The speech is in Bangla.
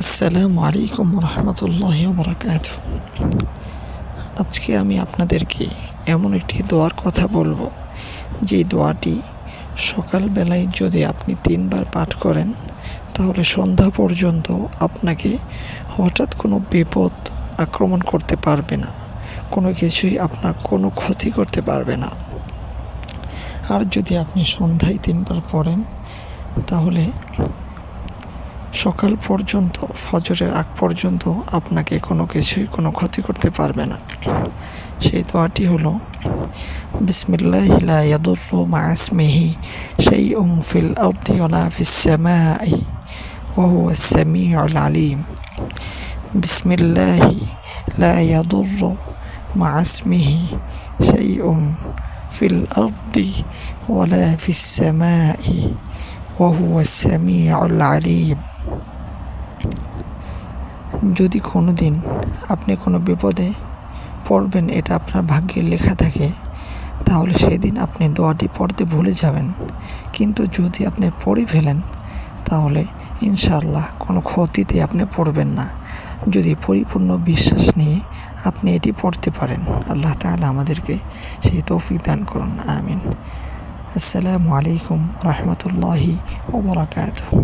আসসালামু আলাইকুম রহমতুল্লাহি বারাকাতুহ। আজকে আমি আপনাদেরকে এমন একটি দোয়ার কথা বলবো, যে দোয়াটি সকালবেলায় যদি আপনি 3বার পাঠ করেন, তাহলে সন্ধ্যা পর্যন্ত আপনাকে হঠাৎ কোনো বিপদ আক্রমণ করতে পারবে না, কোনো কিছুই আপনার কোনো ক্ষতি করতে পারবে না। আর যদি আপনি সন্ধ্যায় 3বার পড়েন, তাহলে সকাল পর্যন্ত, ফজরের আগ পর্যন্ত আপনাকে কোনো কিছুই কোনো ক্ষতি করতে পারবে না। সেই দোয়াটি হলো, বিসমিল্লাহি লা ইয়াদুররু মা ইসমিহি শাইউন ফিল আরদি ওয়ালা ফিস সামাই ওয়া হুয়াস সামিউল আলিম। বিসমিল্লাহি লা ইয়াদুররু মা ইসমিহি শাইউন ফিল আরদি ওয়ালা ফিস সামাই ওয়া হুয়াস সামিউল আলিম। যদি কোনো দিন আপনি কোনো বিপদে পড়বেন, এটা আপনার ভাগ্যে লেখা থাকে, তাহলে সেদিন আপনি দোয়াটি পড়তে ভুলে যাবেন। কিন্তু যদি আপনি পড়ে ফেলেন, তাহলে ইনশাআল্লাহ কোনো ক্ষতিতে আপনি পড়বেন না, যদি পরিপূর্ণ বিশ্বাস নিয়ে আপনি এটি পড়তে পারেন। আল্লাহ তাআলা আমাদেরকে সেই তৌফিক দান করুন, আমিন। আসসালামু আলাইকুম রহমতুল্লাহি ওয়া বারাকাতুহু।